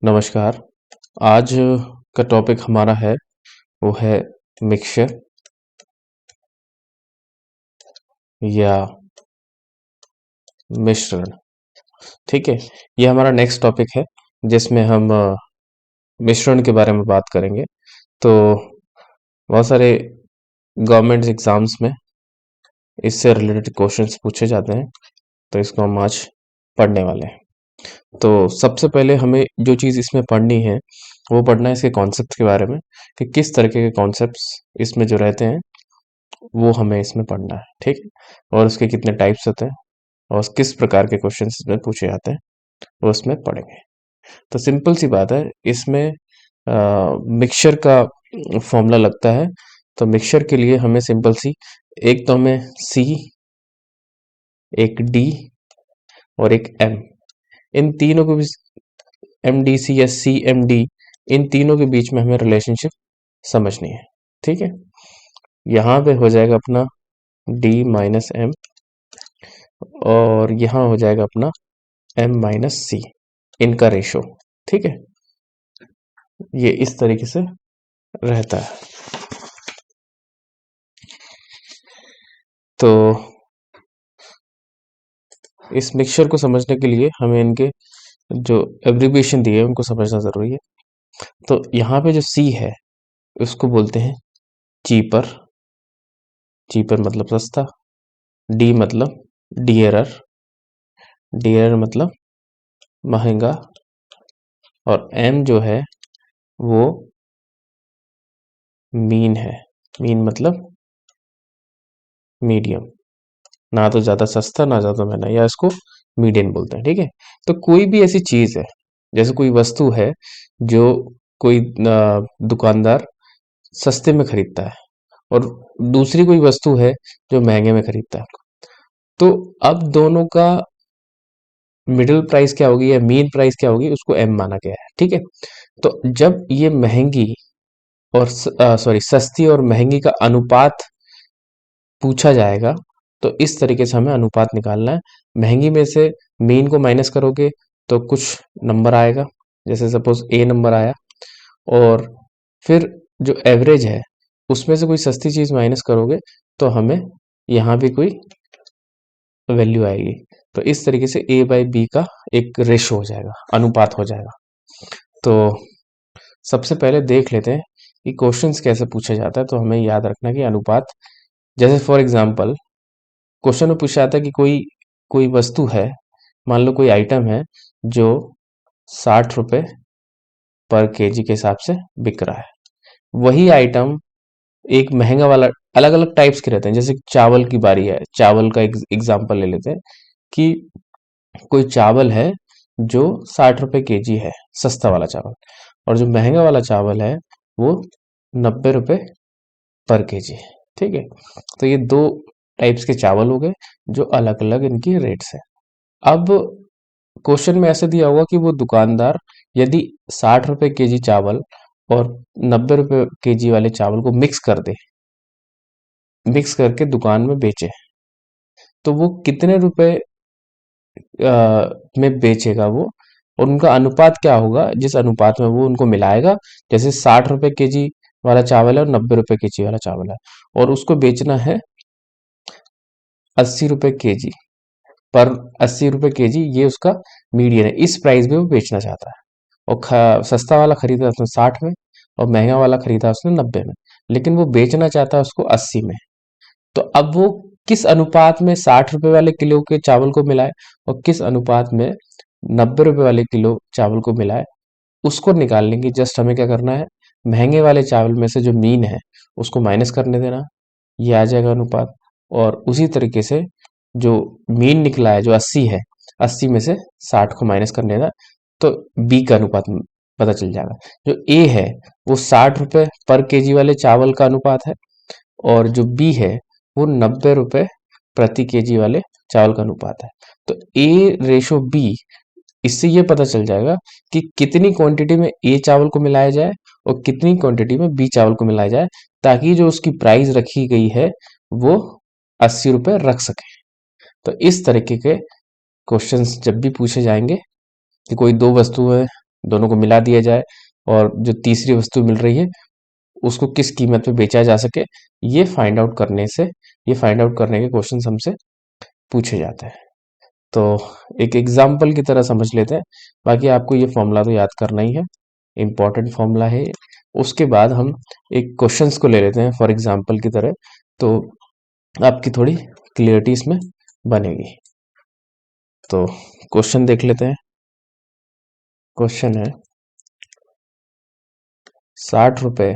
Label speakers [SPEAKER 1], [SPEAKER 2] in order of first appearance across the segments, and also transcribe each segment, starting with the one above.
[SPEAKER 1] नमस्कार। आज का टॉपिक हमारा है वो है मिक्सचर या मिश्रण। ठीक है, ये हमारा नेक्स्ट टॉपिक है जिसमें हम मिश्रण के बारे में बात करेंगे। तो बहुत सारे गवर्नमेंट एग्जाम्स में इससे रिलेटेड क्वेश्चंस पूछे जाते हैं, तो इसको हम आज पढ़ने वाले हैं। तो सबसे पहले हमें जो चीज़ इसमें पढ़नी है वो पढ़ना है इसके कॉन्सेप्ट के बारे में, कि किस तरीके के कॉन्सेप्ट्स इसमें जो रहते हैं वो हमें इसमें पढ़ना है। ठीक है, और उसके कितने टाइप्स होते हैं और किस प्रकार के क्वेश्चन इसमें पूछे जाते हैं वो इसमें पढ़ेंगे। तो सिंपल सी बात है, इसमें मिक्सचर का फॉर्मूला लगता है। तो मिक्सचर के लिए हमें सिंपल सी, एक तो हमें सी, एक डी और एक एम, इन तीनों के बीच एम डी सी या सी एम डी, इन तीनों के बीच में हमें रिलेशनशिप समझनी है। ठीक है, यहाँ पे हो जाएगा अपना डी माइनस एम और यहाँ हो जाएगा अपना एम माइनस सी, इनका रेशो। ठीक है, ये इस तरीके से रहता है। तो इस मिक्सचर को समझने के लिए हमें इनके जो एब्रिविएशन दिए हैं उनको समझना जरूरी है। तो यहाँ पे जो सी है उसको बोलते हैं चीपर, चीपर मतलब सस्ता। डी मतलब डियरर, डियरर मतलब महंगा। और एम जो है वो मीन है, मीन मतलब मीडियम, ना तो ज्यादा सस्ता ना ज्यादा महंगा, या इसको मीडियन बोलते हैं। ठीक है, तो कोई भी ऐसी चीज है, जैसे कोई वस्तु है जो कोई दुकानदार सस्ते में खरीदता है और दूसरी कोई वस्तु है जो महंगे में खरीदता है, तो अब दोनों का मिडिल प्राइस क्या होगी या मीन प्राइस क्या होगी उसको एम माना गया है। ठीक है, तो जब ये महंगी और सॉरी सस्ती और महंगी का अनुपात पूछा जाएगा, तो इस तरीके से हमें अनुपात निकालना है। महंगी में से मीन को माइनस करोगे तो कुछ नंबर आएगा, जैसे सपोज ए नंबर आया, और फिर जो एवरेज है उसमें से कोई सस्ती चीज माइनस करोगे तो हमें यहाँ भी कोई वैल्यू आएगी। तो इस तरीके से ए बाई बी का एक रेशो हो जाएगा, अनुपात हो जाएगा। तो सबसे पहले देख लेते हैं कि क्वेश्चंस कैसे पूछा जाता है। तो हमें याद रखना कि अनुपात, जैसे फॉर एग्जांपल क्वेश्चन में पूछा जाता है कि कोई कोई वस्तु है, मान लो कोई आइटम है जो 60 रुपए पर केजी के हिसाब से बिक रहा है। वही आइटम एक महंगा वाला, अलग अलग टाइप्स के रहते हैं। जैसे चावल की बारी है, चावल का एग्जांपल ले लेते हैं कि कोई चावल है जो 60 रुपए केजी है, सस्ता वाला चावल, और जो महंगा वाला चावल है वो 90 रुपए पर केजी है। ठीक है, तो ये दो टाइप्स के चावल हो गए जो अलग अलग इनकी रेट्स है। अब क्वेश्चन में ऐसे दिया होगा कि वो दुकानदार यदि 60 रुपए केजी चावल और 90 रुपए केजी वाले चावल को मिक्स कर दे, मिक्स करके दुकान में बेचे, तो वो कितने रुपए में बेचेगा वो, और उनका अनुपात क्या होगा जिस अनुपात में वो उनको मिलाएगा। जैसे 60 रुपए केजी वाला चावल है और 90 रुपए केजी वाला चावल है, और उसको बेचना है 80 रुपए केजी पर, 80 रुपए केजी ये उसका मीडियन है, इस प्राइस में वो बेचना चाहता है। और सस्ता वाला खरीदा उसने 60 में और महंगा वाला खरीदा उसने 90 में, लेकिन वो बेचना चाहता है उसको 80 में। तो अब वो किस अनुपात में 60 रुपए वाले किलो के चावल को मिलाए और किस अनुपात में 90 रुपए वाले किलो चावल को मिलाए, उसको निकालने की जस्ट हमें क्या करना है, महंगे वाले चावल में से जो मीन है उसको माइनस करने देना, ये आ जाएगा अनुपात। और उसी तरीके से जो मीन निकला है जो 80 है, 80 में से 60 को माइनस करने देना, तो बी का अनुपात पता चल जाएगा। जो ए है वो 60 रुपए पर केजी वाले चावल का अनुपात है, और जो बी है वो 90 रुपए प्रति केजी वाले चावल का अनुपात है। तो ए रेशो बी, इससे ये पता चल जाएगा कि कितनी क्वांटिटी में ए चावल को मिलाया जाए और कितनी क्वांटिटी में बी चावल को मिलाया जाए, ताकि जो उसकी प्राइस रखी गई है वो 80 रुपए रख सके। तो इस तरीके के क्वेश्चंस जब भी पूछे जाएंगे कि कोई दो वस्तु है दोनों को मिला दिया जाए और जो तीसरी वस्तु मिल रही है उसको किस कीमत पे बेचा जा सके, ये फाइंड आउट करने से, ये फाइंड आउट करने के क्वेश्चन हमसे पूछे जाते हैं। तो एक एग्जाम्पल की तरह समझ लेते हैं, बाकी आपको ये फॉर्मूला तो याद करना ही है, इम्पॉर्टेंट फॉर्मूला है। उसके बाद हम एक क्वेश्चंस को ले लेते हैं फॉर एग्जाम्पल की तरह, तो आपकी थोड़ी क्लियरिटी इसमें बनेगी। तो क्वेश्चन देख लेते हैं। क्वेश्चन है 60 रुपए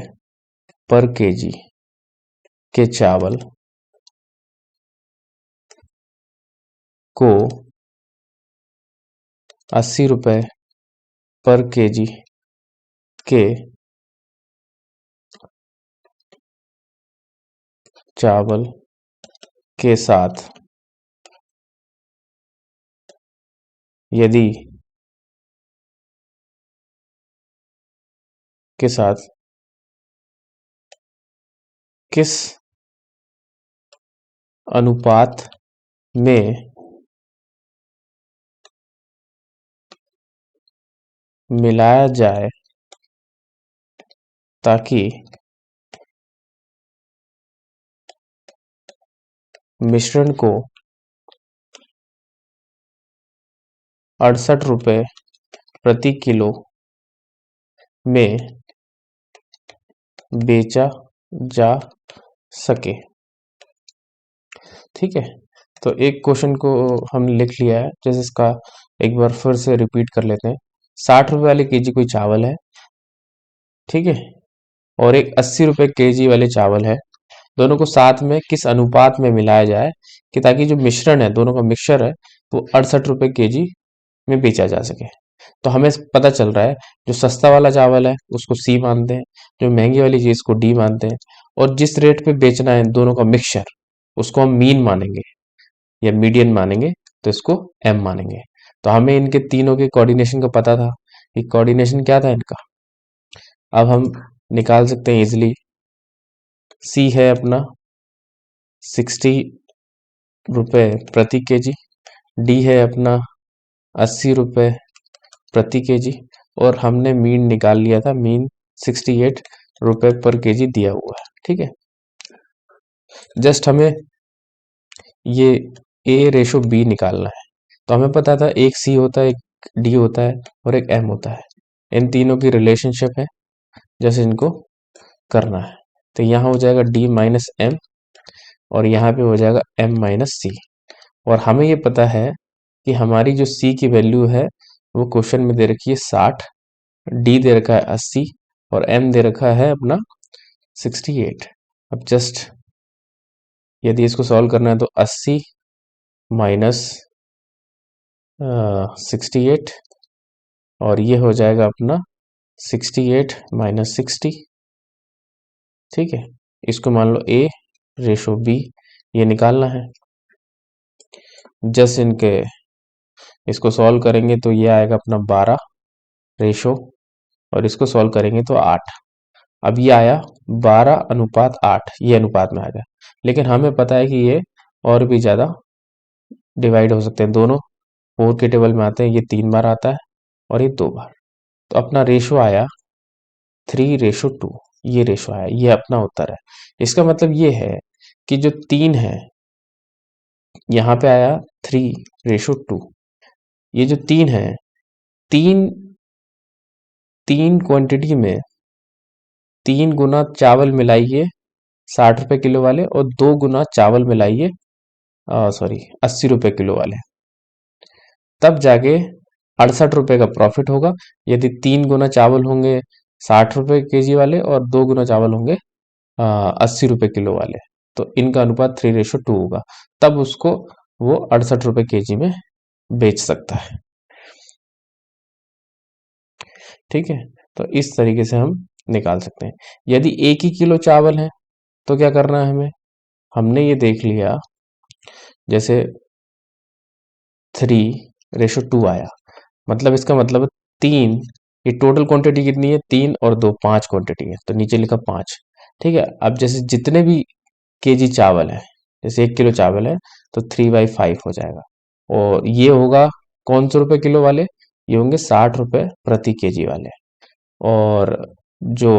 [SPEAKER 1] पर केजी के चावल को 80 रुपए पर केजी के चावल के साथ यदि के साथ किस अनुपात में मिलाया जाए ताकि मिश्रण को 68 रुपए प्रति किलो में बेचा जा सके। ठीक है, तो एक क्वेश्चन को हम लिख लिया है, जैसे इसका एक बार फिर से रिपीट कर लेते हैं। 60 रुपए वाले केजी कोई चावल है, ठीक है, और एक 80 रुपए केजी वाले चावल है। दोनों को साथ में किस अनुपात में मिलाया जाए कि ताकि जो मिश्रण है, दोनों का मिक्सचर है, वो 68 रुपए केजी में बेचा जा सके। तो हमें पता चल रहा है जो सस्ता वाला चावल है उसको सी मानते हैं, जो महंगी वाली चीज को डी मानते हैं, और जिस रेट पे बेचना है दोनों का मिक्सचर उसको हम मीन मानेंगे या मीडियन मानेंगे, तो इसको एम मानेंगे। तो हमें इनके तीनों के कोऑर्डिनेशन का पता था कि कोऑर्डिनेशन क्या था इनका। अब हम निकाल सकते हैं इजिली। सी है अपना 60 रुपए प्रति केजी, डी है अपना 80 रुपए प्रति केजी, और हमने मीन निकाल लिया था, मीन 68 रुपए पर केजी दिया हुआ है। ठीक है, जस्ट हमें ये ए रेशो बी निकालना है। तो हमें पता था एक सी होता है, एक डी होता है और एक एम होता है। इन तीनों की रिलेशनशिप है, जैसे इनको करना है। तो यहाँ हो जाएगा डी माइनस एम और यहाँ पे हो जाएगा एम माइनस सी। और हमें ये पता है कि हमारी जो सी की वैल्यू है वो क्वेश्चन में दे रखी है 60, डी दे रखा है 80 और एम दे रखा है अपना 68। अब जस्ट यदि इसको सॉल्व करना है तो 80 माइनस 68 और ये हो जाएगा अपना 68 माइनस 60। ठीक है, इसको मान लो ए रेशो बी, ये निकालना है। जस्ट इनके इसको सॉल्व करेंगे तो ये आएगा अपना 12 रेशो, और इसको सॉल्व करेंगे तो 8। अब ये आया 12:8, ये अनुपात में आ गया। लेकिन हमें पता है कि ये और भी ज़्यादा डिवाइड हो सकते हैं, दोनों 4 के टेबल में आते हैं। ये 3 बार आता है और ये 2 बार। तो अपना रेशो आया 3:2, ये रेशो आया, ये अपना उत्तर है। इसका मतलब ये है कि जो 3 है, यहाँ पे आया 3:2। ये जो 3 है, तीन तीन क्वांटिटी में 3 गुना चावल मिलाइए 60 रुपए किलो वाले और 2 गुना चावल मिलाइए 80 रुपए किलो वाले, तब जाके 68 रुपए का प्रॉफिट होगा। यदि 3 गुना चावल होंगे 60 रुपए केजी वाले और 2 गुना चावल होंगे 80 रुपए किलो वाले, तो इनका अनुपात 3:2 होगा, तब उसको वो 68 रुपए केजी में बेच सकता है। ठीक है, तो इस तरीके से हम निकाल सकते हैं। यदि 1 ही किलो चावल है तो क्या करना है हमें, हमने ये देख लिया, जैसे 3:2 आया, मतलब इसका मतलब 3, ये टोटल क्वांटिटी कितनी है, 3 और 2 5 क्वांटिटी है, तो नीचे लिखा 5। ठीक है, अब जैसे जितने भी केजी चावल है, जैसे 1 किलो चावल है तो 3/5 हो जाएगा, और ये होगा कौन से रुपए किलो वाले, ये होंगे 60 रुपए प्रति केजी वाले। और जो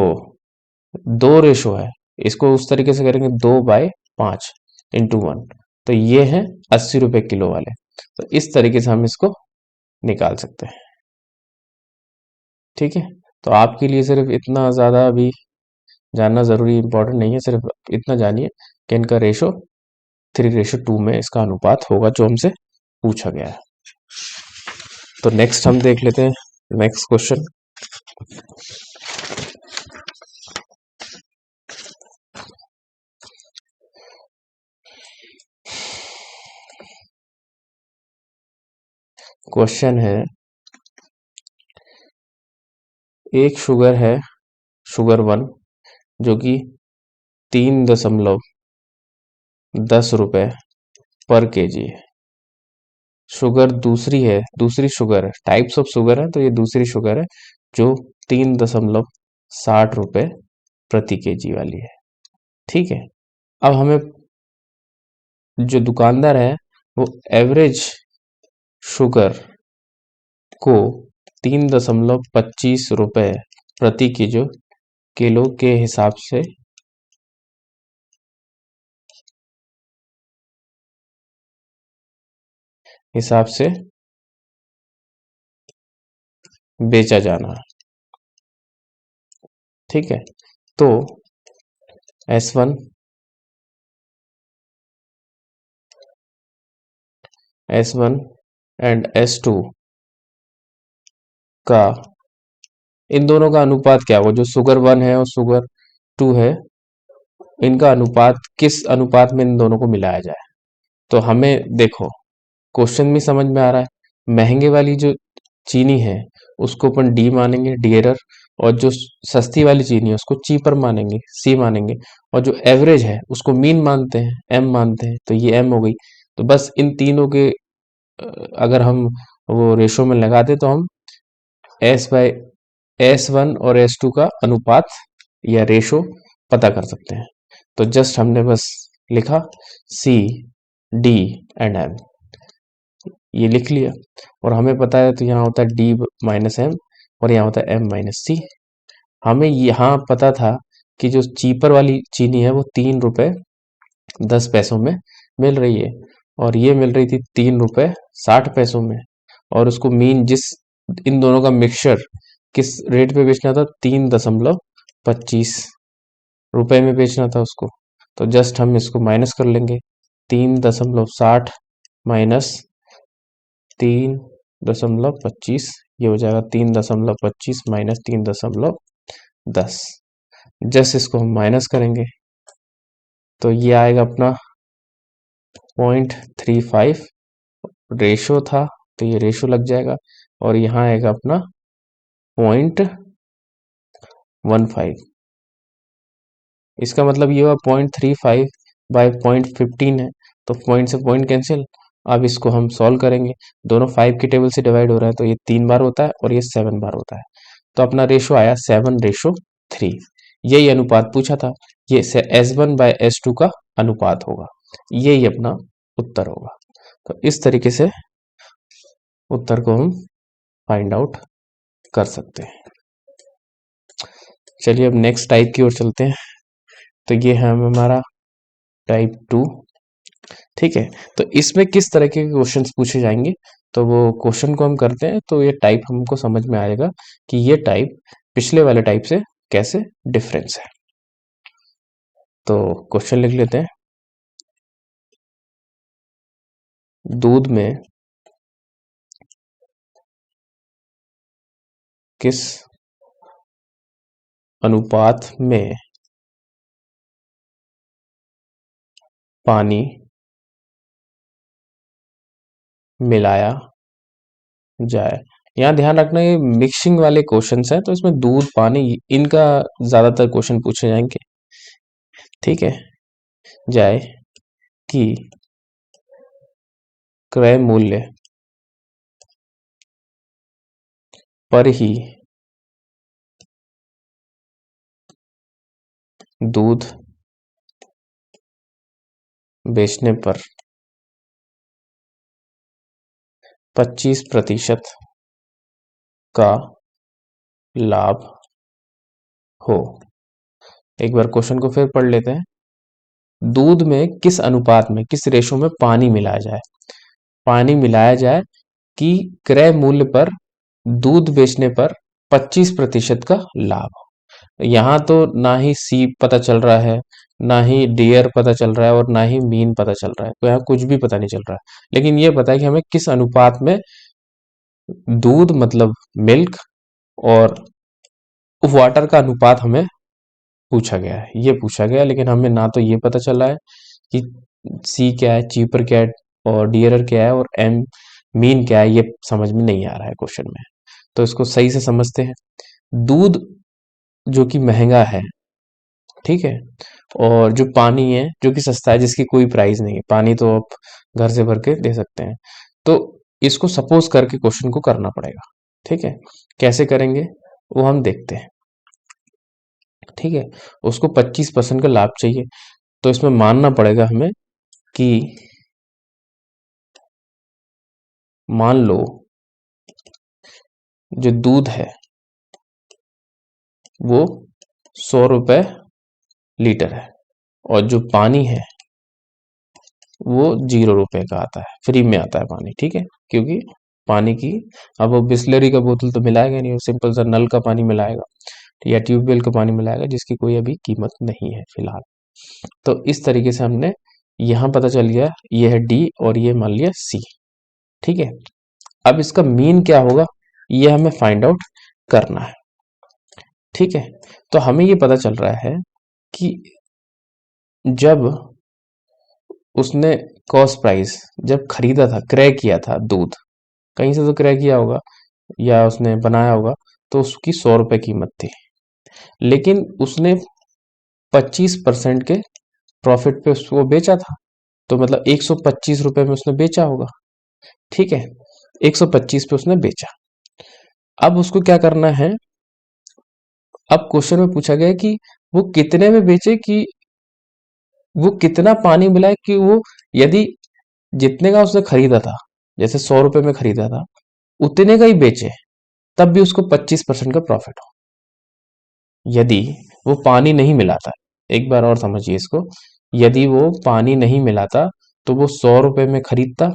[SPEAKER 1] 2 रेशो है, इसको उस तरीके से करेंगे 2/5 × 1, तो ये है 80 रुपए किलो वाले। तो इस तरीके से हम इसको निकाल सकते हैं। ठीक है, तो आपके लिए सिर्फ इतना ज़्यादा अभी जानना ज़रूरी इंपॉर्टेंट नहीं है, सिर्फ इतना जानिए कि इनका रेशो 3:2 में इसका अनुपात होगा जो हमसे पूछा गया है। तो नेक्स्ट हम देख लेते हैं नेक्स्ट क्वेश्चन। क्वेश्चन है, एक शुगर है, शुगर 1, जो कि 3.10 रुपए पर केजी है। शुगर दूसरी है, दूसरी शुगर है, टाइप्स ऑफ शुगर है, तो ये दूसरी शुगर है जो 3.60 रुपए प्रति केजी वाली है। ठीक है, अब हमें जो दुकानदार है वो एवरेज शुगर को 3.25 रुपए प्रति किलो के हिसाब से बेचा जाना है। ठीक है, तो S1 एंड S2 का, इन दोनों का अनुपात क्या होगा? जो शुगर 1 है और शुगर 2 है, इनका अनुपात किस अनुपात में इन दोनों को मिलाया जाए? तो हमें देखो, क्वेश्चन भी समझ में आ रहा है। महंगे वाली जो चीनी है उसको अपन डी मानेंगे, डियरर, और जो सस्ती वाली चीनी है उसको चीपर मानेंगे, सी मानेंगे, और जो एवरेज है उसको मीन मानते हैं, एम मानते हैं, तो ये एम हो गई। तो बस इन तीनों के अगर हम वो रेशो में लगा दे तो हम S/S1 और S2 का अनुपात या रेशो पता कर सकते हैं। तो जस्ट हमने बस लिखा C, D एंड M, ये लिख लिया। और हमें पता है तो यहाँ होता है D-M और यहाँ होता है M-C। हमें यहाँ पता था कि जो चीपर वाली चीनी है वो 3 रुपए 10 पैसों में मिल रही है, और ये मिल रही थी 3 रुपए 60 पैसों में। और उसको मीन जिस इन दोनों का मिक्सचर किस रेट पे बेचना था, 3.25 रुपए में बेचना था उसको। तो जस्ट हम इसको माइनस कर लेंगे, 3.60 माइनस 3.25, ये हो जाएगा 3.25 माइनस 3.10। जस्ट इसको हम माइनस करेंगे तो ये आएगा अपना 0.35, रेशो था तो ये रेशो लग जाएगा, और यहाँ आएगा अपना 0.15। इसका मतलब ये हुआ 0.35/0.15 है, तो पॉइंट से पॉइंट कैंसिल। अब इसको हम सॉल्व करेंगे, दोनों 5 के टेबल से डिवाइड हो रहा है, तो ये 3 बार होता है और ये 7 बार होता है। तो अपना रेशो आया 7:3। यही अनुपात पूछा था, ये S1/S2 का अनुपात होगा, यही अपना उत्तर होगा। तो इस तरीके से उत्तर को हम फाइंड आउट कर सकते हैं। चलिए अब नेक्स्ट टाइप की ओर चलते हैं। तो ये है हमारा टाइप 2। ठीक है, तो इसमें किस तरह के क्वेश्चंस पूछे जाएंगे, तो वो क्वेश्चन को हम करते हैं तो ये टाइप हमको समझ में आएगा कि ये टाइप पिछले वाले टाइप से कैसे डिफरेंस है। तो क्वेश्चन लिख लेते हैं, दूध में किस अनुपात में पानी मिलाया जाए? यहाँ ध्यान रखना ये मिक्सिंग वाले क्वेश्चंस हैं, तो इसमें दूध पानी इनका ज्यादातर क्वेश्चन पूछे जाएंगे। ठीक है, जाए कि क्रय मूल्य पर ही दूध बेचने पर 25% का लाभ हो। एक बार क्वेश्चन को फिर पढ़ लेते हैं। दूध में किस अनुपात में, किस रेशो में पानी मिलाया जाए? पानी मिलाया जाए कि क्रय मूल्य पर दूध बेचने पर 25% का लाभ। यहाँ तो ना ही सी पता चल रहा है, ना ही डियर पता चल रहा है, और ना ही मीन पता चल रहा है, तो यहाँ कुछ भी पता नहीं चल रहा है। लेकिन ये पता है कि हमें किस अनुपात में दूध मतलब मिल्क और वाटर का अनुपात हमें पूछा गया है, ये पूछा गया है। लेकिन हमें ना तो ये पता चला है कि सी क्या है, चीपर क्या है, और डियरर क्या है, और एम मीन क्या है, ये समझ में नहीं आ रहा है क्वेश्चन में। तो इसको सही से समझते हैं। दूध जो कि महंगा है, ठीक है, और जो पानी है जो कि सस्ता है, जिसकी कोई प्राइस नहीं है। पानी तो आप घर से भर के दे सकते हैं। तो इसको सपोज करके क्वेश्चन को करना पड़ेगा, ठीक है। कैसे करेंगे वो हम देखते हैं, ठीक है। उसको 25% का लाभ चाहिए, तो इसमें मानना पड़ेगा हमें कि मान लो जो दूध है वो 100 रुपए लीटर है, और जो पानी है वो 0 रुपए का आता है, फ्री में आता है पानी, ठीक है। क्योंकि पानी की, अब वो बिस्लरी का बोतल तो मिलाएगा नहीं, वो सिंपल सा नल का पानी मिलाएगा या ट्यूबवेल का पानी मिलाएगा, जिसकी कोई अभी कीमत नहीं है फिलहाल। तो इस तरीके से हमने यहाँ पता चल गया ये है डी और ये मान लिया सी, ठीक है। अब इसका मीन क्या होगा ये हमें फाइंड आउट करना है, ठीक है। तो हमें ये पता चल रहा है कि जब उसने कॉस्ट प्राइस जब खरीदा था, क्रय किया था दूध, कहीं से तो क्रय किया होगा या उसने बनाया होगा, तो उसकी 100 रुपए कीमत थी। लेकिन उसने 25% के प्रॉफिट पे उसको बेचा था, तो मतलब 125 रुपए में उसने बेचा होगा, ठीक है। 125 पे उसने बेचा। अब उसको क्या करना है, अब क्वेश्चन में पूछा गया है कि वो कितने में बेचे, कि वो कितना पानी मिलाए, कि वो यदि जितने का उसने खरीदा था, जैसे 100 रुपए में खरीदा था, उतने का ही बेचे, तब भी उसको 25% का प्रॉफिट हो। यदि वो पानी नहीं मिलाता, एक बार और समझिए इसको, यदि वो पानी नहीं मिलाता तो वो 100 रुपए में खरीदता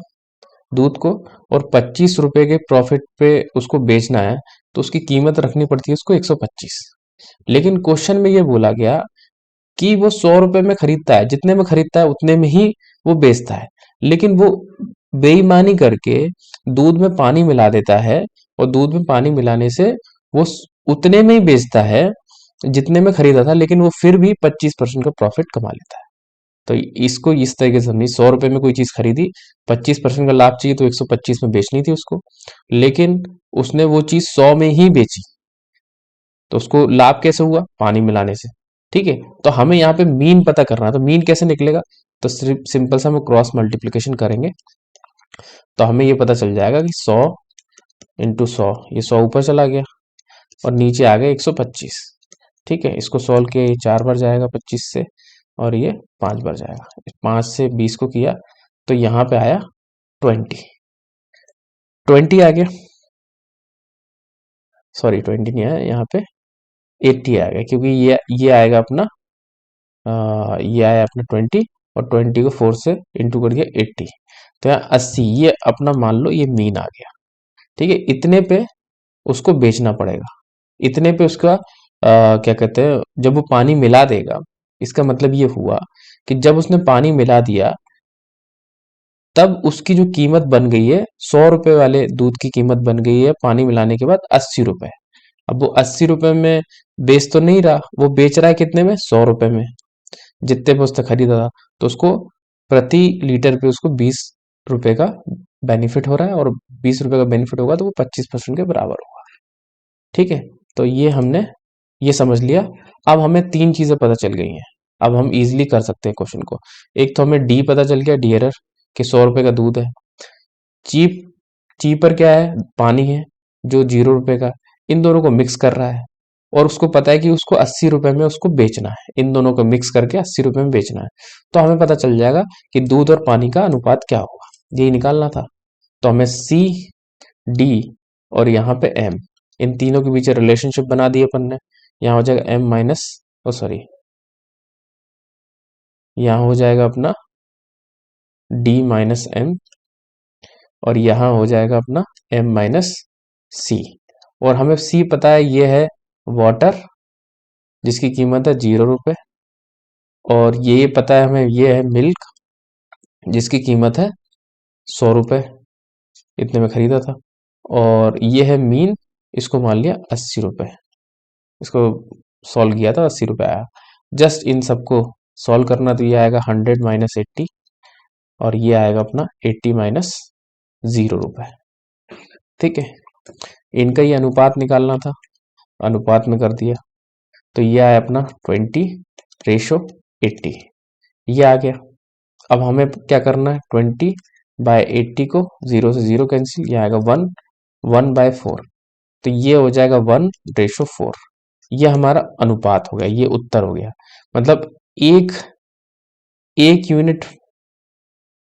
[SPEAKER 1] दूध को, और 25 रुपए के प्रॉफिट पे उसको बेचना है, तो उसकी कीमत रखनी पड़ती है उसको 125। लेकिन क्वेश्चन में ये बोला गया कि वो 100 रुपए में खरीदता है, जितने में खरीदता है उतने में ही वो बेचता है। लेकिन वो बेईमानी करके दूध में पानी मिला देता है, और दूध में पानी मिलाने से वो उतने में ही बेचता है जितने में खरीदा था, लेकिन वो फिर भी 25% का प्रॉफिट कमा लेता है। तो इसको इस तरीके से समझिए, 100 रुपए में कोई चीज खरीदी, 25% का लाभ चाहिए, तो 125 में बेचनी थी उसको, लेकिन उसने वो चीज 100 में ही बेची, तो उसको लाभ कैसे हुआ, पानी मिलाने से, ठीक है। तो हमें यहाँ पे मीन पता करना है, तो मीन कैसे निकलेगा, तो सिर्फ सिंपल सा हम क्रॉस मल्टीप्लीकेशन करेंगे, तो हमें ये पता चल जाएगा कि 100 × 100, ये 100 ऊपर चला गया और नीचे आ गया 125, ठीक है। इसको सॉल्व किया, ये 4 बार जाएगा 25 से, और ये 5 बार जाएगा। 5 से 20 को किया तो यहाँ पे आया 20 आ गया, सॉरी 20 नहीं आया, यहाँ पे 80 आ गया, क्योंकि ये आएगा अपना ये आया अपना 20, और 20 को 4 से इंटू कर दिया 80, तो यहाँ 80, ये अपना मान लो ये मीन आ गया, ठीक है। इतने पे उसको बेचना पड़ेगा, इतने पे उसका क्या कहते हैं, जब वो पानी मिला देगा, इसका मतलब ये हुआ कि जब उसने पानी मिला दिया तब उसकी जो कीमत बन गई है, 100 रुपए वाले दूध की कीमत बन गई है पानी मिलाने के बाद 80 रुपए। अब वो 80 रुपए में बेच तो नहीं रहा, वो बेच रहा है कितने में, 100 रुपए में, जितने पे उसने खरीदा था। तो उसको प्रति लीटर पे उसको 20 रुपए का बेनिफिट हो रहा है, और 20 रुपए का बेनिफिट होगा तो वो 25% के बराबर होगा, ठीक है। तो ये हमने ये समझ लिया। अब हमें तीन चीजें पता चल गई हैं, अब हम इजीली कर सकते हैं क्वेश्चन को। एक तो हमें डी पता चल गया, डियरर, कि 100 रुपए का दूध है। चीप, चीपर क्या है, पानी है जो 0 रुपए का, इन दोनों को मिक्स कर रहा है, और उसको पता है कि उसको 80 रुपए में उसको बेचना है, इन दोनों को मिक्स करके 80 रुपए में बेचना है। तो हमें पता चल जाएगा कि दूध और पानी का अनुपात क्या होगा, यही निकालना था। तो हमें सी, डी और यहाँ पे एम, इन तीनों के बीच रिलेशनशिप बना दी अपन ने। यहाँ हो जाएगा m माइनस, ओ सॉरी, यहाँ हो जाएगा अपना d माइनस m, और यहाँ हो जाएगा अपना m माइनस c। और हमें c पता है, ये है वाटर जिसकी कीमत है 0 रुपये, और ये पता है हमें, ये है मिल्क जिसकी कीमत है 100 रुपये, इतने में खरीदा था। और ये है मीन, इसको मान लिया 80 रुपये, इसको सॉल्व किया था 80 रुपये आया। जस्ट इन सबको सॉल्व करना, तो ये आएगा 100 - 80, और ये आएगा अपना 80 माइनस 0 रुपये। ठीक है, इनका ये अनुपात निकालना था, अनुपात में कर दिया, तो ये आया अपना 20:80, ये आ गया। अब हमें क्या करना है, 20/80 को 0 से 0 कैंसिल, ये आएगा 1, 1/4, तो ये हो जाएगा 1:4। ये हमारा अनुपात हो गया, ये उत्तर हो गया। मतलब एक एक यूनिट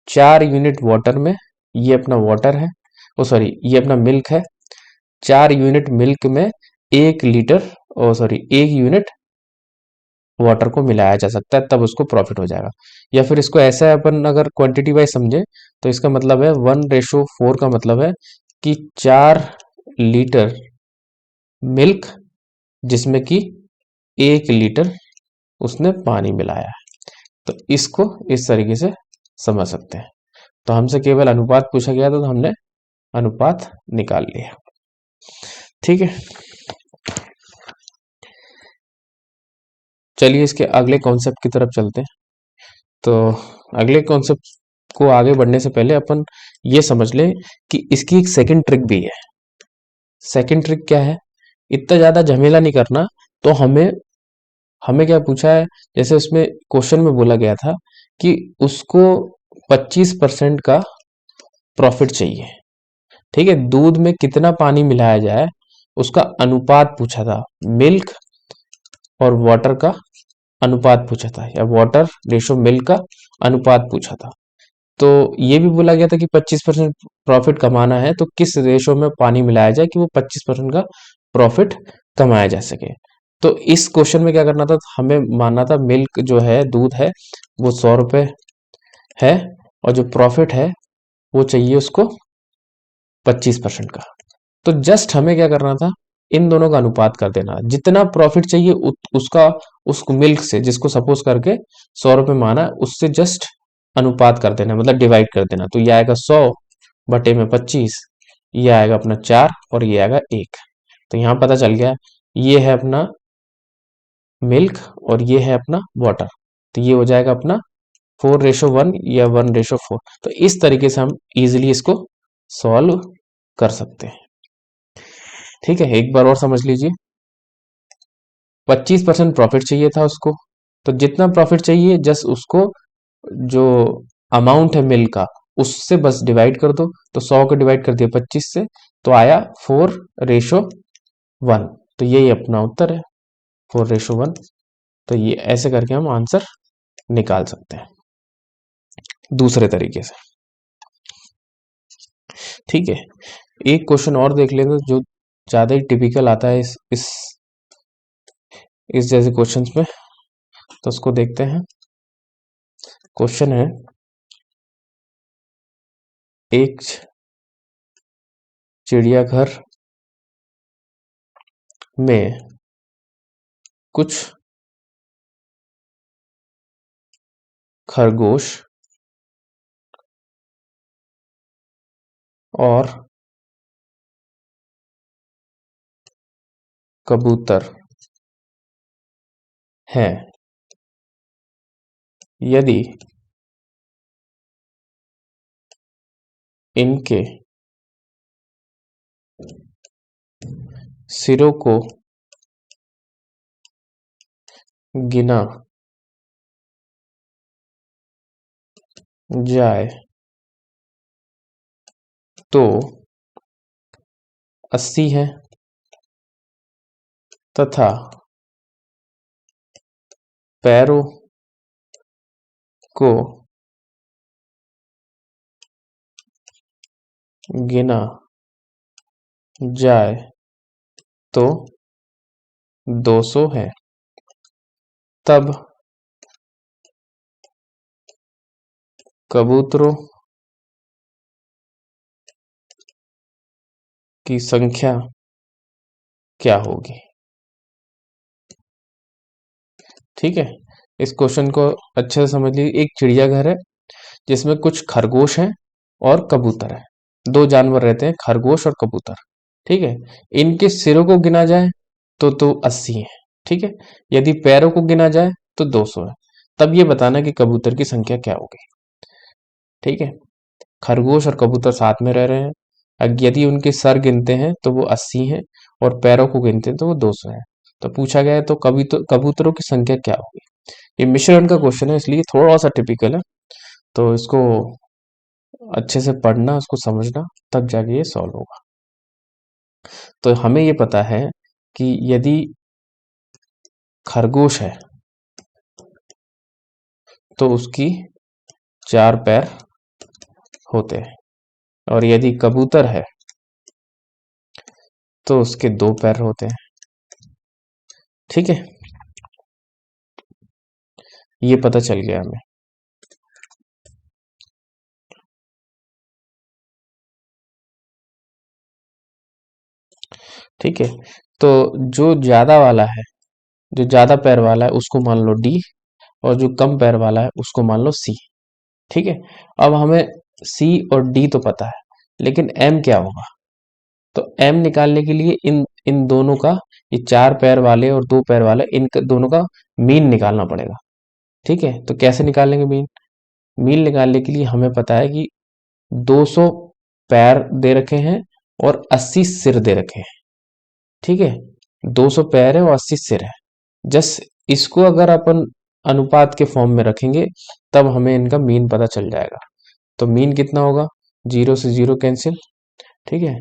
[SPEAKER 1] 4 यूनिट वाटर में, ये अपना वाटर है, ओ सॉरी, ये अपना मिल्क है, 4 यूनिट मिल्क में 1 लीटर, ओ सॉरी, 1 यूनिट वाटर को मिलाया जा सकता है, तब उसको प्रॉफिट हो जाएगा। या फिर इसको ऐसा अपन अगर क्वांटिटी वाइज समझे, तो इसका मतलब है 1:4 का मतलब है कि 4 लीटर मिल्क जिसमें कि 1 लीटर उसने पानी मिलाया है। तो इसको इस तरीके से समझ सकते हैं। तो हमसे केवल अनुपात पूछा गया था, तो हमने अनुपात निकाल लिया। ठीक है, चलिए इसके अगले कॉन्सेप्ट की तरफ चलते हैं। तो अगले कॉन्सेप्ट को आगे बढ़ने से पहले अपन ये समझ लें कि इसकी एक सेकंड ट्रिक भी है। सेकंड ट्रिक क्या है, इतना ज्यादा झमेला नहीं करना। तो हमें हमें क्या पूछा है, जैसे उसमें क्वेश्चन में बोला गया था कि उसको 25% का प्रॉफिट चाहिए। ठीक है, दूध में कितना पानी मिलाया जाए उसका अनुपात पूछा था, मिल्क और वाटर का अनुपात पूछा था, या वाटर रेशो मिल्क का अनुपात पूछा था। तो ये भी बोला गया था कि 25% प्रॉफिट कमाना है, तो किस रेशो में पानी मिलाया जाए कि वो 25% का प्रॉफिट कमाया जा सके। तो इस क्वेश्चन में क्या करना था, हमें मानना था मिल्क जो है, दूध है, वो 100 रुपये है, और जो प्रॉफिट है वो चाहिए उसको 25% का। तो जस्ट हमें क्या करना था, इन दोनों का अनुपात कर देना। जितना प्रॉफिट चाहिए उसका, उस मिल्क से, जिसको सपोज करके 100 रुपये माना है, उससे जस्ट अनुपात कर देना, मतलब डिवाइड कर देना। तो ये आएगा 100/25, ये आएगा अपना 4, और ये आएगा 1। तो यहाँ पता चल गया, ये है अपना मिल्क और ये है अपना वाटर। तो ये हो जाएगा अपना 4:1 या 1:4। तो इस तरीके से हम इजिली इसको सॉल्व कर सकते हैं। ठीक है, एक बार और समझ लीजिए। 25% प्रॉफिट चाहिए था उसको, तो जितना प्रॉफिट चाहिए जस्ट उसको, जो अमाउंट है मिल का, उससे बस डिवाइड कर दो। तो 100 को डिवाइड कर दिया 25 से, तो आया 4:1। तो यही अपना उत्तर है, 4:1। तो ये ऐसे करके हम आंसर निकाल सकते हैं दूसरे तरीके से। ठीक है, एक क्वेश्चन और देख लेंगे जो ज्यादा ही टिपिकल आता है इस जैसे क्वेश्चंस में। तो उसको देखते हैं। क्वेश्चन है, एक चिड़ियाघर में कुछ खरगोश और कबूतर हैं। यदि इनके सिरों को गिना जाए तो 80 है, तथा पैरों को गिना जाए तो 200 है, तब कबूतरों की संख्या क्या होगी। ठीक है, इस क्वेश्चन को अच्छे से समझ लीजिए। एक चिड़ियाघर है जिसमें कुछ खरगोश हैं और कबूतर है। दो जानवर रहते हैं, खरगोश और कबूतर। ठीक है, इनके सिरों को गिना जाए तो 80 है। ठीक है, यदि पैरों को गिना जाए तो 200 है। तब ये बताना कि कबूतर की संख्या क्या होगी। ठीक है, खरगोश और कबूतर साथ में रह रहे हैं। यदि उनके सर गिनते हैं तो वो 80 हैं और पैरों को गिनते हैं तो वो 200 है। तो पूछा गया है तो कबूतरों की संख्या क्या होगी। ये मिश्रण का क्वेश्चन है, इसलिए थोड़ा सा टिपिकल है। तो इसको अच्छे से पढ़ना, उसको समझना, तब जाके ये सॉल्व होगा। तो हमें ये पता है कि यदि खरगोश है तो उसकी 4 पैर होते हैं, और यदि कबूतर है तो उसके 2 पैर होते हैं। ठीक है, ये पता चल गया हमें। ठीक है, तो जो ज्यादा वाला है, जो ज्यादा पैर वाला है उसको मान लो डी, और जो कम पैर वाला है उसको मान लो सी। ठीक है, अब हमें सी और डी तो पता है, लेकिन एम क्या होगा। तो एम निकालने के लिए इन इन दोनों का, ये 4 पैर वाले और 2 पैर वाले, इन दोनों का मीन निकालना पड़ेगा। ठीक है, तो कैसे निकालेंगे मीन। मीन निकालने के लिए हमें पता है कि 200 पैर दे रखे हैं और 80 सिर दे रखे हैं। ठीक है, 200 पैर है और 80 सिर है। जस्ट इसको अगर अपन अनुपात के फॉर्म में रखेंगे तब हमें इनका मीन पता चल जाएगा। तो मीन कितना होगा, 0 से 0 कैंसिल। ठीक है,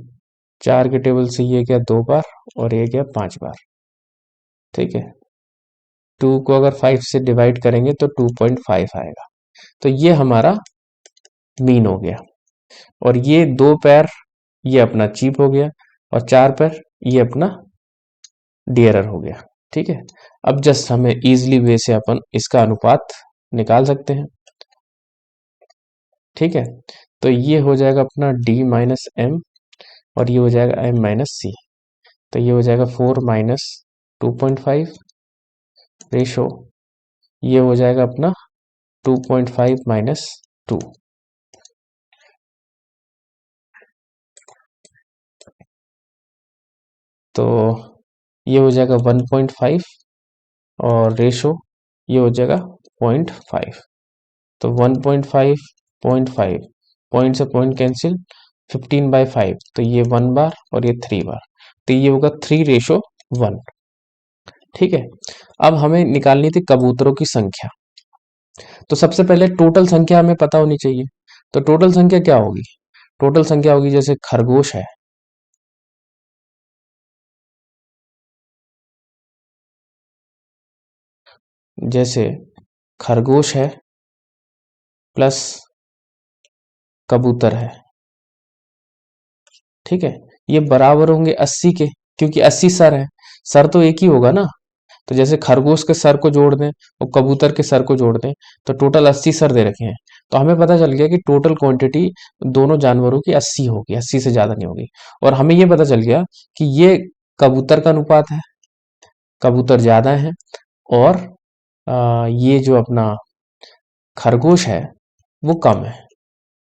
[SPEAKER 1] 4 के टेबल से ये गया 2 बार और ये गया 5 बार। ठीक है, 2 को अगर 5 से डिवाइड करेंगे तो 2.5 आएगा। तो ये हमारा मीन हो गया। और ये 2 पैर ये अपना चीप हो गया, और 4 पैर ये अपना डियरर हो गया। ठीक है, अब जस्ट हमें इजीली वे से अपन इसका अनुपात निकाल सकते हैं। ठीक है, तो ये हो जाएगा अपना d माइनस एम, और ये हो जाएगा m माइनस सी। तो ये हो जाएगा 4 माइनस 2.5 रेशो, ये हो जाएगा अपना 2.5 माइनस 2। तो ये हो जाएगा 1.5, और रेशो ये हो जाएगा 0.5। तो 1.5 0.5, पॉइंट से पॉइंट कैंसिल, 15/5, तो ये 1 बार और ये 3 बार, तो ये होगा 3:1। ठीक है, अब हमें निकालनी थी कबूतरों की संख्या। तो सबसे पहले टोटल संख्या हमें पता होनी चाहिए। तो टोटल संख्या क्या होगी, टोटल संख्या होगी, जैसे खरगोश है, जैसे खरगोश है प्लस कबूतर है। ठीक है, ये बराबर होंगे 80 के, क्योंकि 80 सर है, सर तो एक ही होगा ना। तो जैसे खरगोश के सर को जोड़ दें और कबूतर के सर को जोड़ दें तो टोटल 80 सर दे रखे हैं। तो हमें पता चल गया कि टोटल क्वांटिटी दोनों जानवरों की 80 होगी, 80 से ज्यादा नहीं होगी। और हमें ये पता चल गया कि ये कबूतर का अनुपात है, कबूतर ज्यादा है, और ये जो अपना खरगोश है वो कम है।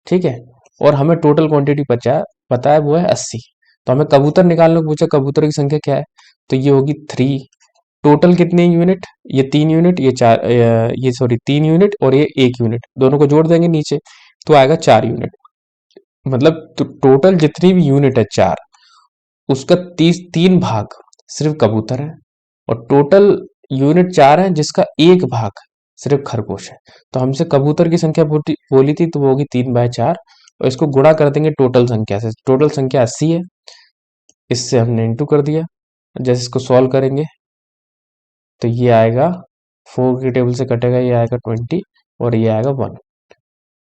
[SPEAKER 1] ठीक है, और हमें टोटल क्वांटिटी पता है, वो है 80। तो हमें कबूतर निकालने को पूछा, कबूतर की संख्या क्या है, तो ये होगी 3। टोटल कितने यूनिट, ये 3 यूनिट, ये 4, ये सॉरी 3 यूनिट और ये 1 यूनिट, दोनों को जोड़ देंगे नीचे तो आएगा 4 यूनिट। मतलब टोटल जितनी भी यूनिट है 4, उसका 3 भाग सिर्फ कबूतर है, और टोटल यूनिट 4 है जिसका 1 भाग सिर्फ खरगोश है। तो हमसे कबूतर की संख्या बोली थी, तो वो होगी 3/4, और इसको गुणा कर देंगे टोटल संख्या से। टोटल संख्या 80 है, इससे हमने इंटू कर दिया। जैसे इसको सॉल्व करेंगे तो ये आएगा, 4 के टेबल से कटेगा, ये आएगा 20, और ये आएगा 1,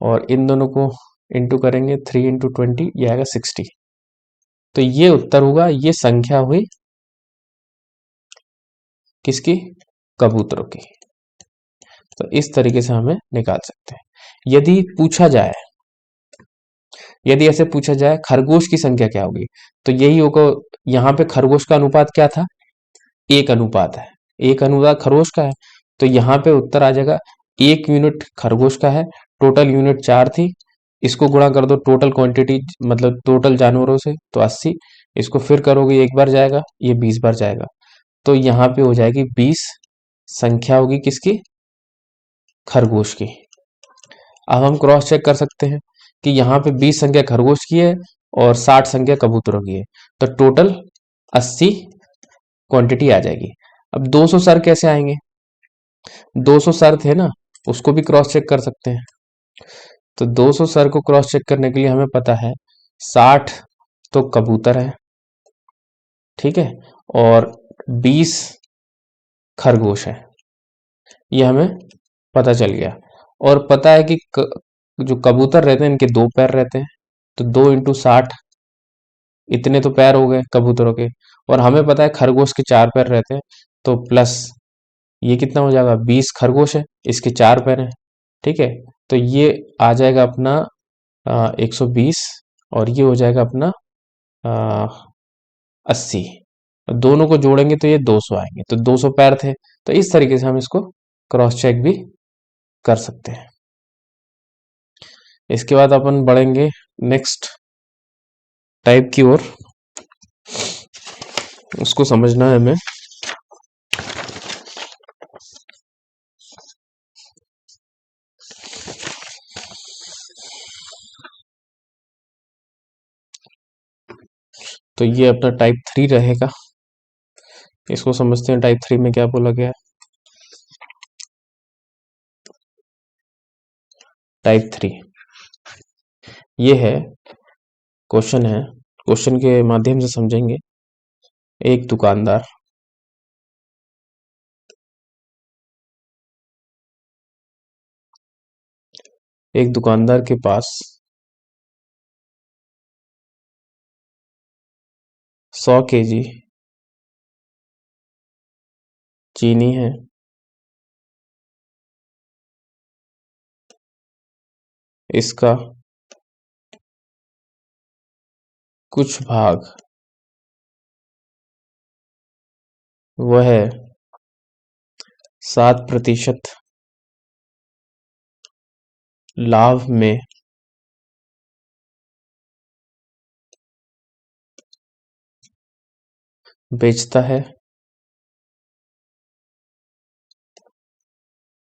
[SPEAKER 1] और इन दोनों को इंटू करेंगे, 3 × 20, ये आएगा 60। तो ये उत्तर होगा, ये संख्या हुई किसकी? कबूतरों की। तो इस तरीके से हमें निकाल सकते हैं। यदि पूछा जाए, यदि ऐसे पूछा जाए खरगोश की संख्या क्या होगी, तो यही होगा। यहाँ पे खरगोश का अनुपात क्या था? 1 अनुपात है, 1 अनुपात खरगोश का है। तो यहाँ पे उत्तर आ जाएगा 1 यूनिट खरगोश का है, टोटल यूनिट 4 थी। इसको गुणा कर दो टोटल क्वांटिटी मतलब टोटल जानवरों से, तो 80। इसको फिर करोगे, एक बार जाएगा, ये 20 बार जाएगा। तो यहाँ पे हो जाएगी 20 संख्या होगी किसकी? खरगोश की। अब हम क्रॉस चेक कर सकते हैं कि यहाँ पे 20 संख्या खरगोश की है और 60 संख्या कबूतरों की है, तो टोटल 80 क्वांटिटी आ जाएगी। अब 200 सर कैसे आएंगे? 200 सर थे ना, उसको भी क्रॉस चेक कर सकते हैं। तो 200 सर को क्रॉस चेक करने के लिए हमें पता है 60 तो कबूतर है, ठीक है, और 20 खरगोश है, ये हमें पता चल गया। और पता है कि जो कबूतर रहते हैं इनके 2 पैर रहते हैं, तो 2 × 60 इतने तो पैर हो गए कबूतरों के। और हमें पता है खरगोश के 4 पैर रहते हैं, तो प्लस ये कितना हो जाएगा? 20 खरगोश है, इसके 4 पैर हैं, ठीक है। तो ये आ जाएगा अपना 120 और ये हो जाएगा अपना 80। दोनों को जोड़ेंगे तो ये 200 आएंगे, तो 200 पैर थे। तो इस तरीके से हम इसको क्रॉस चेक भी कर सकते हैं। इसके बाद अपन बढ़ेंगे नेक्स्ट टाइप की ओर, उसको समझना है हमें। तो ये अपना टाइप 3 रहेगा। इसको समझते हैं टाइप 3 में क्या बोला गया है। टाइप 3 ये है, क्वेश्चन है, क्वेश्चन के माध्यम से समझेंगे। एक दुकानदार के पास 100 kg चीनी है। इसका कुछ भाग वह 7% लाभ में बेचता है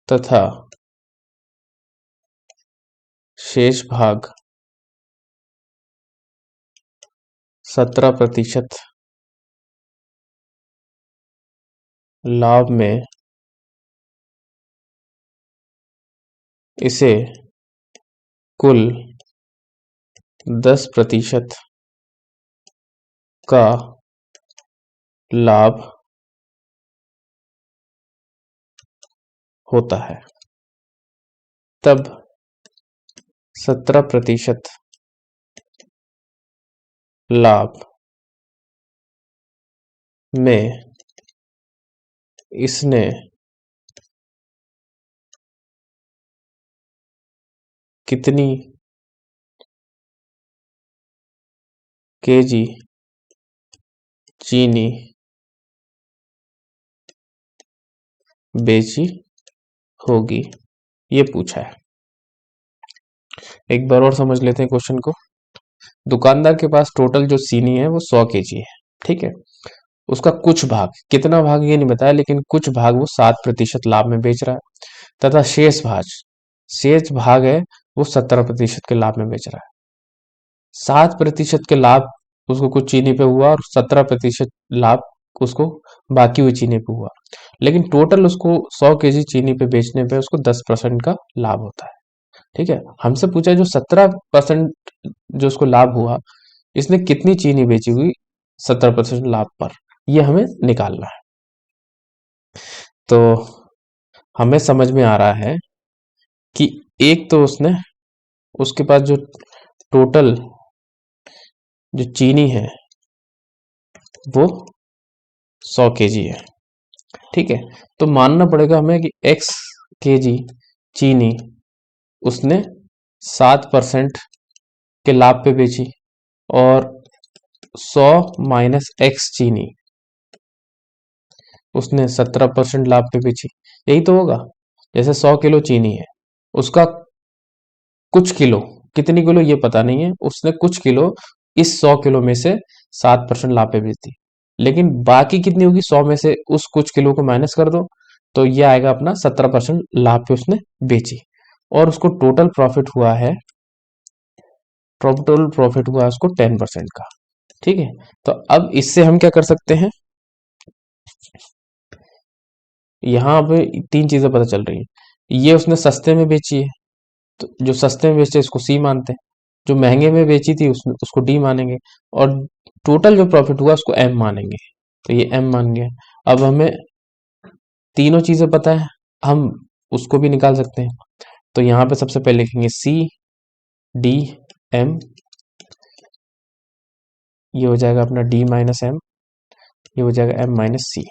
[SPEAKER 1] तथा शेष भाग 17% लाभ में इसे कुल 10% का लाभ होता है। तब 17% लाभ में इसने कितनी केजी चीनी बेची होगी, ये पूछा है। एक बार और समझ लेते हैं क्वेश्चन को। दुकानदार के पास टोटल जो चीनी है वो 100 kg है, ठीक है। उसका कुछ भाग, कितना भाग ये नहीं बताया, लेकिन कुछ भाग वो 7% लाभ में बेच रहा है तथा शेष भाग है वो 17% के लाभ में बेच रहा है। 7% के लाभ उसको कुछ चीनी पे हुआ और 17% लाभ उसको बाकी हुई चीनी पे हुआ, लेकिन टोटल उसको 100 kg चीनी पे बेचने पे उसको 10% का लाभ होता है, ठीक है। हमसे पूछा जो 17% जो उसको लाभ हुआ, इसने कितनी चीनी बेची हुई 17% लाभ पर, ये हमें निकालना है। तो हमें समझ में आ रहा है कि एक तो उसके पास जो टोटल जो चीनी है वो 100 kg है, ठीक है। तो मानना पड़ेगा हमें कि x kg चीनी उसने 7% के लाभ पे बेची, और 100 माइनस x चीनी उसने 17% लाभ पे बेची। यही तो होगा। जैसे 100 किलो चीनी है, उसका कुछ किलो, कितनी किलो ये पता नहीं है, उसने कुछ किलो इस 100 किलो में से 7% लाभ पे बेच दी। लेकिन बाकी कितनी होगी, 100 में से उस कुछ किलो को माइनस कर दो, तो ये आएगा अपना 17% लाभ पे उसने बेची, और उसको टोटल प्रॉफिट हुआ है, टोटल प्रॉफिट हुआ है उसको 10% का। ठीक है। तो अब इससे हम क्या कर सकते हैं, यहाँ पे तीन चीजें पता चल रही है। ये उसने सस्ते में बेची है, तो जो सस्ते में बेचे इसको सी मानते हैं, जो महंगे में बेची थी उसने उसको डी मानेंगे, और टोटल जो प्रॉफिट हुआ उसको एम मानेंगे। तो ये एम मान गया। अब हमें तीनों चीजें पता है, हम उसको भी निकाल सकते हैं। तो यहाँ पे सबसे पहले लिखेंगे सी डी एम, ये हो जाएगा अपना डी माइनस एम, ये हो जाएगा एम माइनस सी।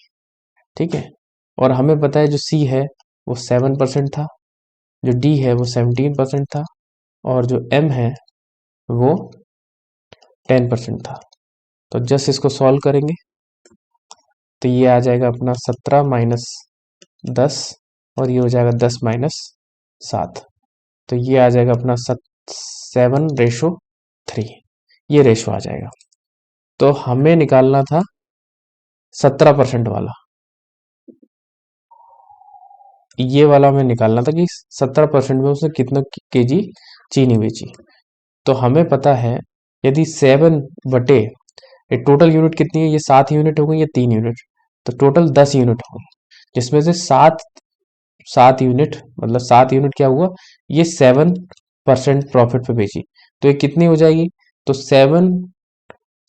[SPEAKER 1] ठीक है। और हमें पता है जो सी है वो 7% था, जो डी है वो 17% था, और जो एम है वो 10% था। तो जस्ट इसको सॉल्व करेंगे तो ये आ जाएगा अपना 17 माइनस 10, और ये हो जाएगा 10 माइनस 7। तो ये आ जाएगा अपना 7:3, ये रेशो आ जाएगा। तो हमें निकालना था 17% वाला, ये वाला हमें निकालना था कि 17% में उसने कितना केजी चीनी बेची। तो हमें पता है यदि 7 बटे, ये टोटल यूनिट कितनी है, ये 7 यूनिट हो गई, ये 3 यूनिट, तो टोटल 10 यूनिट हो गई, जिसमें से 7 7 यूनिट, मतलब 7 यूनिट क्या हुआ, ये 7% प्रॉफिट पे बेची। तो ये कितनी हो जाएगी, तो 7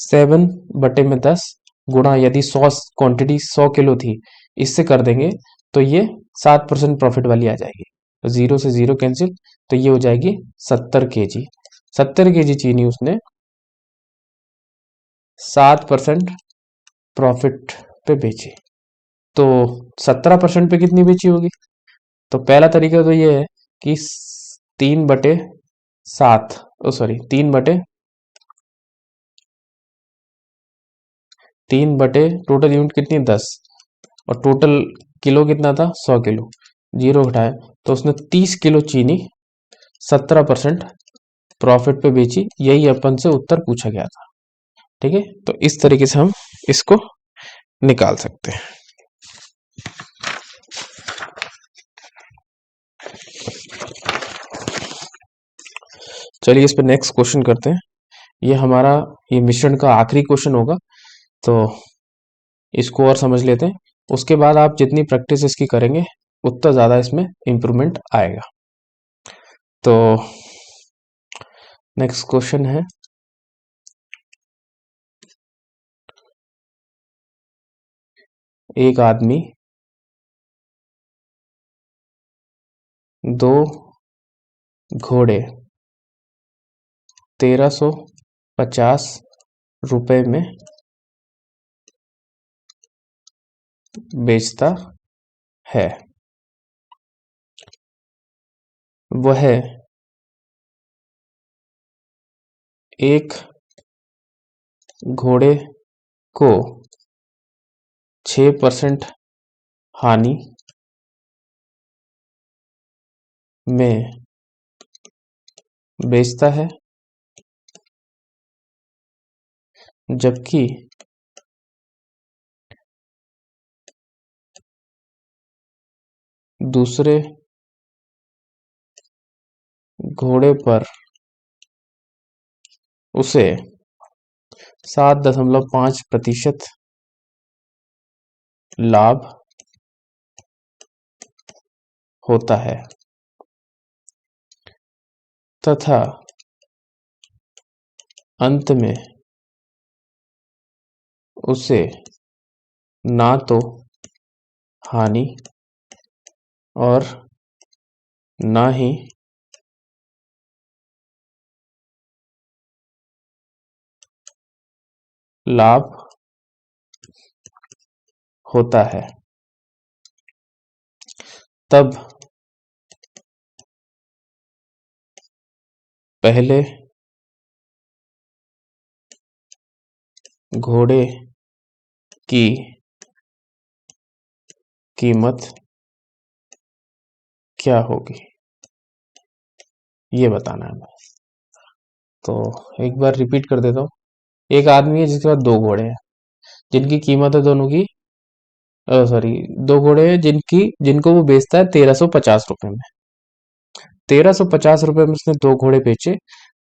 [SPEAKER 1] 7 बटे में 10 गुणा, यदि 100 क्वांटिटी 100 किलो थी, इससे कर देंगे तो ये 7% प्रॉफिट वाली आ जाएगी। तो जीरो से जीरो कैंसिल, तो ये हो जाएगी 70 केजी। 70 केजी चीनी उसने 7% प्रॉफिट पे बेची। तो 17% पे कितनी बेची होगी, तो पहला तरीका तो ये है कि 3/7, ओ सॉरी 3/3 टोटल यूनिट कितनी है 10, और टोटल किलो कितना था 100 किलो, जीरो घटाया, तो उसने 30 किलो चीनी 17% प्रॉफिट पे बेची। यही अपन से उत्तर पूछा गया था। ठीक है। तो इस तरीके से हम इसको निकाल सकते हैं। चलिए इस पे नेक्स्ट क्वेश्चन करते हैं। ये हमारा, ये मिश्रण का आखिरी क्वेश्चन होगा, तो इसको और समझ लेते हैं। उसके बाद आप जितनी प्रैक्टिस इसकी करेंगे उतना ज़्यादा इसमें इम्प्रूवमेंट आएगा। तो नेक्स्ट क्वेश्चन है, एक आदमी 2 घोड़े 1350 रुपए में बेचता है। वह एक घोड़े को 6% हानि में बेचता है, जबकि दूसरे घोड़े पर उसे 7.5% लाभ होता है, तथा अंत में उसे ना तो हानि और ना ही लाभ होता है। तब पहले घोड़े की कीमत क्या होगी, ये बताना है हमें। तो एक बार रिपीट कर देता हूँ। एक आदमी है जिसके पास दो घोड़े हैं, जिनकी कीमत है दोनों की, सॉरी, दो घोड़े हैं जिनको वो बेचता है 1350 रुपए में। 1350 रुपए में उसने दो घोड़े बेचे।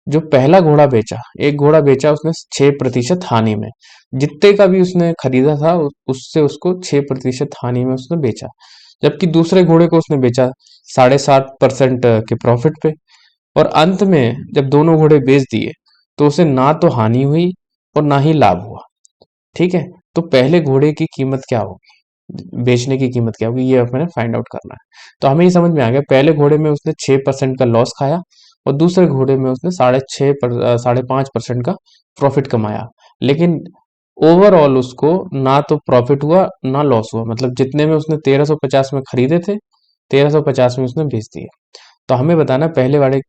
[SPEAKER 1] जो पहला घोड़ा बेचा, एक घोड़ा बेचा उसने 6% हानि में। जितने का भी उसने खरीदा था उससे उसको 6% हानि में उसने बेचा। जबकि दूसरे घोड़े को उसने बेचा 7.5% के प्रॉफिट पे। और अंत में जब दोनों घोड़े बेच दिए तो उसे ना तो हानि हुई और ना ही लाभ हुआ। ठीक है। तो पहले घोड़े की कीमत क्या होगी, बेचने की कीमत क्या होगी, ये हमें फाइंड आउट करना है। तो हमें ये समझ में आ गया, पहले घोड़े में उसने 6% का लॉस खाया और दूसरे घोड़े में उसने 5.5% का प्रॉफिट कमाया। लेकिन ओवरऑल उसको ना तो प्रॉफिट हुआ ना लॉस हुआ, मतलब जितने में उसने 1350 में खरीदे थे 1350 में उसने बेच दिए। तो हमें बताना पहले वाले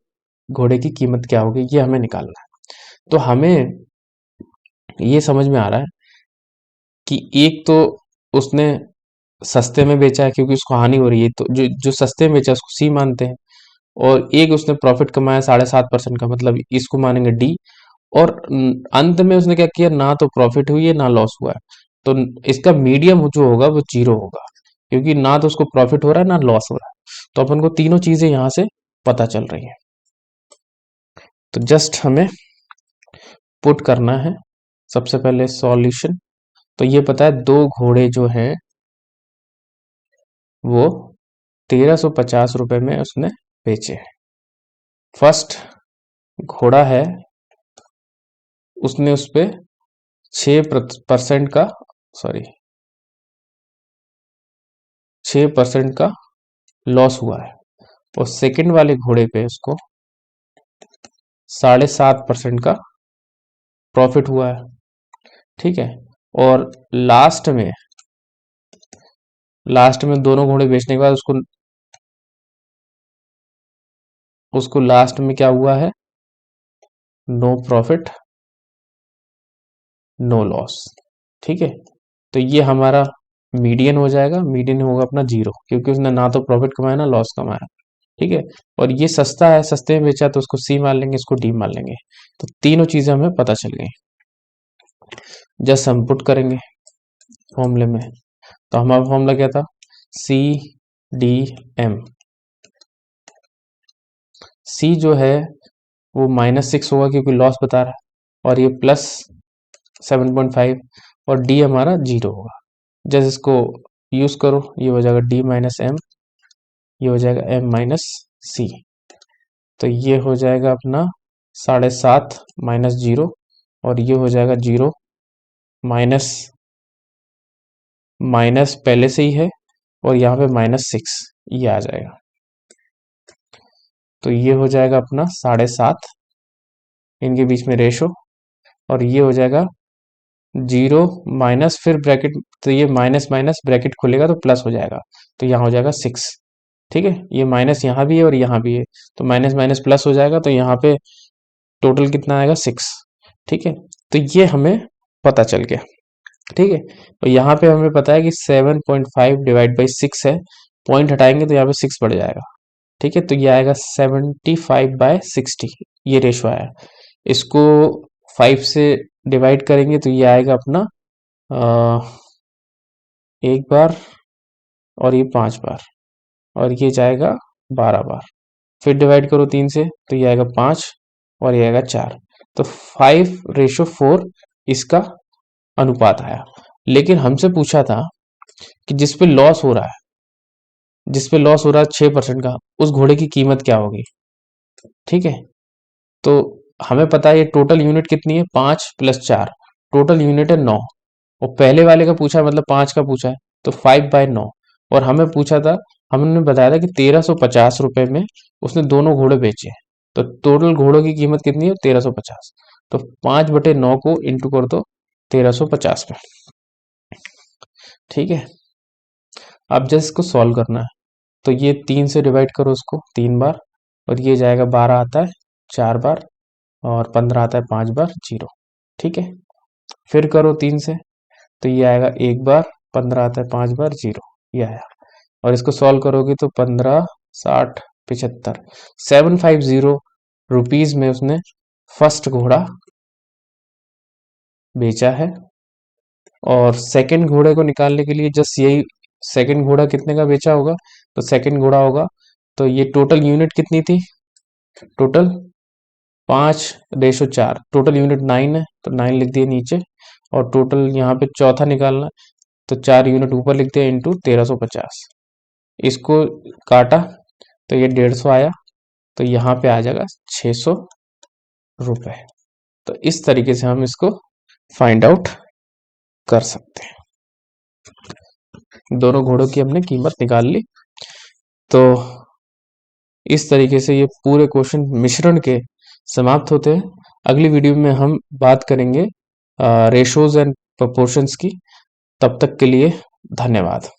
[SPEAKER 1] घोड़े की कीमत क्या होगी, ये हमें निकालना है। तो हमें ये समझ में आ रहा है कि एक तो उसने सस्ते में बेचा है क्योंकि उसको हानि हो रही है, तो जो जो सस्ते में बेचा उसको सी मानते हैं। और एक उसने प्रॉफिट कमाया 7.5% का, मतलब इसको मानेंगे डी। और अंत में उसने क्या किया, ना तो प्रॉफिट हुई है ना लॉस हुआ है। तो इसका मीडियम जो होगा वो जीरो होगा, क्योंकि ना तो उसको प्रॉफिट हो रहा है ना लॉस हो रहा है। तो अपन को तीनों चीजें यहाँ से पता चल रही है। तो जस्ट हमें पुट करना है सबसे पहले सॉल्यूशन। तो ये पता है दो घोड़े जो हैं वो 1350 रुपए में उसने बेचे। फर्स्ट घोड़ा है, उसने उस पे 6% का, सॉरी, 6% का लॉस हुआ है। और सेकंड वाले घोड़े पे उसको 7.5% का प्रॉफिट हुआ है। ठीक है। और लास्ट में दोनों घोड़े बेचने के बाद उसको उसको लास्ट में क्या हुआ है, नो प्रॉफिट नो लॉस। ठीक है। तो ये हमारा मीडियन हो जाएगा, मीडियन होगा अपना जीरो, क्योंकि उसने ना तो प्रॉफिट कमाया ना लॉस कमाया। ठीक है। और ये सस्ता है, सस्ते में बेचा तो उसको सी मान लेंगे, इसको डी मान लेंगे। तो तीनों चीजें हमें पता चल गई। जस्ट हम पुट करेंगे फॉर्मूले में। तो हमारा फॉर्मूला क्या था, सी डी एम। सी जो है वो -6 होगा क्योंकि लॉस बता रहा है, और ये +7.5, और डी हमारा जीरो होगा। जस्ट इसको यूज करो, ये हो जाएगा डी माइनस एम, ये हो जाएगा एम माइनस सी। तो ये हो जाएगा अपना 7.5 माइनस जीरो, और ये हो जाएगा जीरो माइनस माइनस पहले से ही है, और यहाँ पे -6 ये आ जाएगा। तो ये हो जाएगा अपना 7.5, इनके बीच में रेशो, और ये हो जाएगा जीरो माइनस फिर ब्रैकेट, तो ये माइनस माइनस ब्रैकेट खुलेगा तो प्लस हो जाएगा, तो यहाँ हो जाएगा 6। ठीक है। ये माइनस यहाँ भी है और यहाँ भी है, तो माइनस माइनस प्लस हो जाएगा, तो यहाँ पे टोटल कितना आएगा 6। ठीक है। तो ये हमें पता चल गया। ठीक है। तो यहाँ पे हमें पता है कि 7.5 डिवाइड बाई 6 है, पॉइंट हटाएंगे तो यहाँ पे 6 बढ़ जाएगा। ठीक है। तो ये आएगा 75/60, ये रेशो आया। इसको 5 से डिवाइड करेंगे तो ये आएगा अपना एक बार, और ये 5 बार, और ये जाएगा 12 बार। फिर डिवाइड करो 3 से तो ये आएगा 5, और ये आएगा 4। तो 5:4 इसका अनुपात आया। लेकिन हमसे पूछा था कि जिस पे लॉस हो रहा है 6% का, उस घोड़े की कीमत क्या होगी। ठीक है। तो हमें पता है ये टोटल यूनिट कितनी है, 5 + 4, टोटल यूनिट है 9। और पहले वाले का पूछा है, मतलब 5 का पूछा है, तो 5/9। और हमें पूछा था, हमने बताया था कि 1350 रुपए में उसने दोनों घोड़े बेचे। तो टोटल घोड़ों की कीमत कितनी है, 1350। तो 5/9 को इंटू कर दो 1350 में। ठीक है। अब जस्ट इसको सॉल्व करना है। तो ये 3 से डिवाइड करो उसको 3 बार, और ये जाएगा 12 आता है 4 बार, और 15 आता है 5 बार 0। ठीक है, फिर करो 3 से, तो ये आएगा 1 बार, 15 आता है 5 बार 0, ये आया। और इसको सॉल्व करोगे तो 15 60 75 750 रुपीज में उसने फर्स्ट घोड़ा बेचा है। और सेकंड घोड़े को निकालने के लिए जस्ट यही, सेकंड घोड़ा कितने का बेचा होगा, तो सेकंड घोड़ा होगा, तो ये टोटल यूनिट कितनी थी, टोटल 5:4, टोटल यूनिट 9 है तो 9 लिख दिए नीचे, और टोटल यहाँ पे चौथा निकालना है, तो 4 यूनिट ऊपर लिख दिया इंटू 1350। इसको काटा तो ये 150 आया, तो यहाँ पे आ जाएगा 600 रुपए। तो इस तरीके से हम इसको फाइंड आउट कर सकते हैं। दोनों घोड़ों की हमने कीमत निकाल ली। तो इस तरीके से ये पूरे क्वेश्चन मिश्रण के समाप्त होते हैं। अगली वीडियो में हम बात करेंगे रेशोज एंड प्रोपोर्शंस की। तब तक के लिए धन्यवाद।